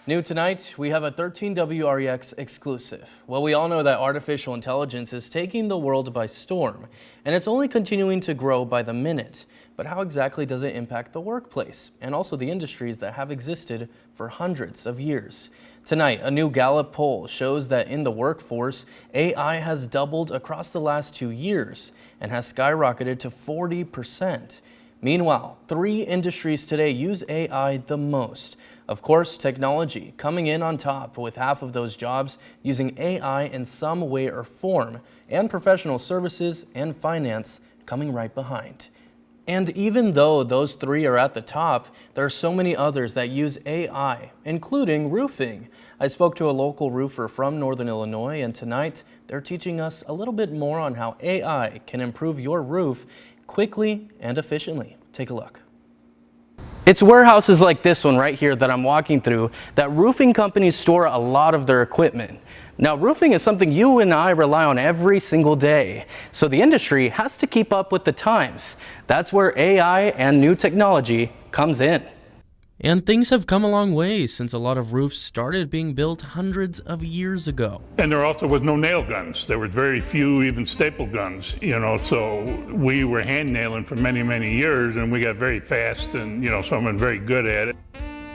New tonight, we have a 13 WREX exclusive. Well, we all know that artificial intelligence is taking the world by storm, and it's only continuing to grow by the minute. But how exactly does it impact the workplace and also the industries that have existed for hundreds of years? Tonight, a new Gallup poll shows that in the workforce, AI has doubled across the last 2 years and has skyrocketed to 40%. Meanwhile, 3 industries today use AI the most. Of course, technology coming in on top, with half of those jobs using AI in some way or form, and professional services and finance coming right behind. And even though those 3 are at the top, there are so many others that use AI, including roofing. I spoke to a local roofer from Northern Illinois, and tonight they're teaching us a little bit more on how AI can improve your roof quickly and efficiently. Take a look. It's warehouses like this one right here that I'm walking through that roofing companies store a lot of their equipment. Now, roofing is something you and I rely on every single day, so the industry has to keep up with the times. That's where AI and new technology comes in. And things have come a long way since a lot of roofs started being built hundreds of years ago. And there also was no nail guns. There were very few even staple guns, so we were hand nailing for many, many years, and we got very fast and, someone very good at it.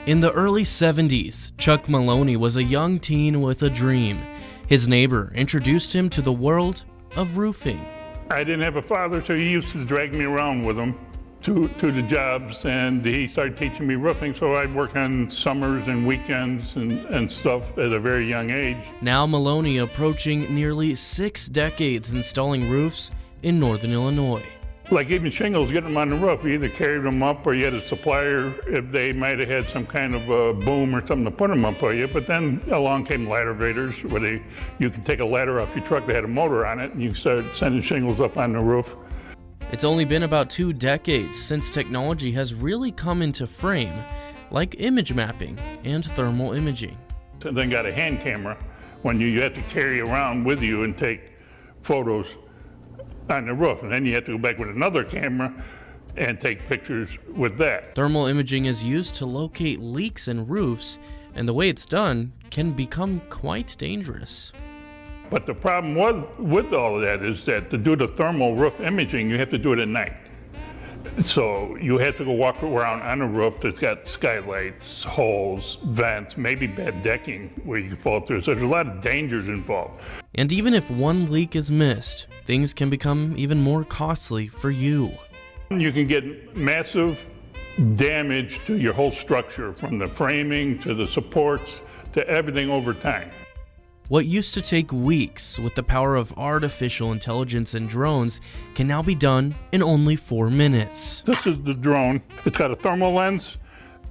In the early 70s, Chuck Maloney was a young teen with a dream. His neighbor introduced him to the world of roofing. I didn't have a father, so he used to drag me around with him to the jobs, and he started teaching me roofing, so I'd work on summers and weekends and stuff at a very young age. Now Maloney approaching nearly 6 decades installing roofs in Northern Illinois. Like even shingles, getting them on the roof, you either carried them up or you had a supplier if they might have had some kind of a boom or something to put them up for you. But then along came ladder raiders, where you could take a ladder off your truck that had a motor on it, and you started sending shingles up on the roof. It's only been about 2 decades since technology has really come into frame, like image mapping and thermal imaging. And then got a hand camera when you have to carry around with you and take photos on the roof, and then you have to go back with another camera and take pictures with that. Thermal imaging is used to locate leaks in roofs, and the way it's done can become quite dangerous. But the problem with all of that is that to do the thermal roof imaging, you have to do it at night. So you have to go walk around on a roof that's got skylights, holes, vents, maybe bad decking where you can fall through. So there's a lot of dangers involved. And even if one leak is missed, things can become even more costly for you. You can get massive damage to your whole structure, from the framing to the supports to everything over time. What used to take weeks with the power of artificial intelligence and drones can now be done in only 4 minutes. This is the drone. It's got a thermal lens,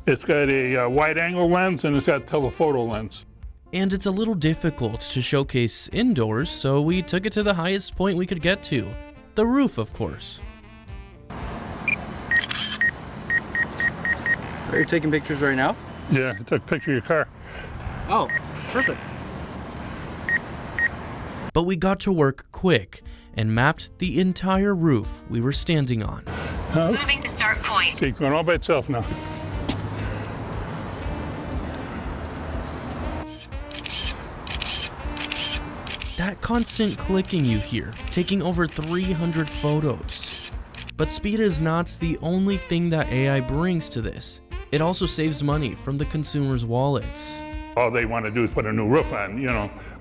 it's got a wide-angle lens, and it's got a telephoto lens. And it's a little difficult to showcase indoors, so we took it to the highest point we could get to. The roof, of course. Are you taking pictures right now? Yeah, I took a picture of your car. Oh, perfect. But we got to work quick and mapped the entire roof we were standing on. Moving to start point. See, it's going all by itself now. That constant clicking you hear, taking over 300 photos. But speed is not the only thing that AI brings to this. It also saves money from the consumer's wallets. All they want to do is put a new roof on,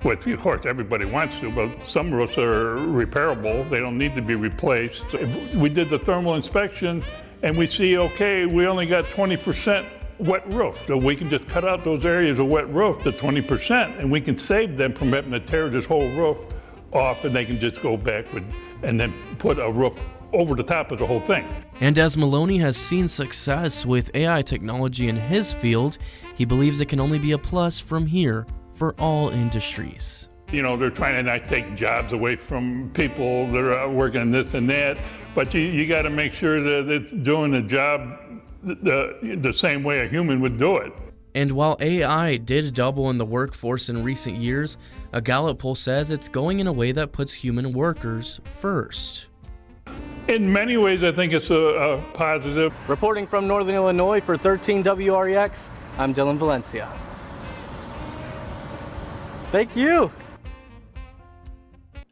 which of course everybody wants to, but some roofs are repairable. They don't need to be replaced. If we did the thermal inspection and we see, okay, we only got 20% wet roof, so we can just cut out those areas of wet roof to 20%, and we can save them from having to tear this whole roof off, and they can just go back and then put a roof over the top of the whole thing. And as Maloney has seen success with AI technology in his field, he believes it can only be a plus from here for all industries. They're trying to not take jobs away from people that are working on this and that, but you got to make sure that it's doing the job the same way a human would do it. And while AI did double in the workforce in recent years, a Gallup poll says it's going in a way that puts human workers first. In many ways, I think it's a positive. Reporting from Northern Illinois for 13 WREX, I'm Dylan Valencia. Thank you.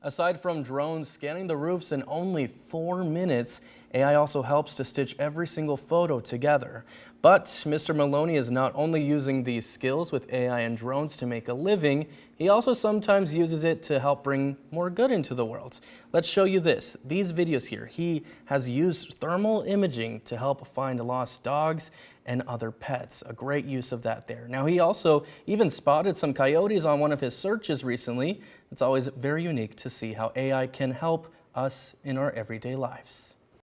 Aside from drones scanning the roofs in only 4 minutes, AI also helps to stitch every single photo together. But Mr. Maloney is not only using these skills with AI and drones to make a living, he also sometimes uses it to help bring more good into the world. Let's show you these videos here. He has used thermal imaging to help find lost dogs and other pets. A great use of that there. Now, he also even spotted some coyotes on one of his searches recently. It's always very unique to see how AI can help us in our everyday lives.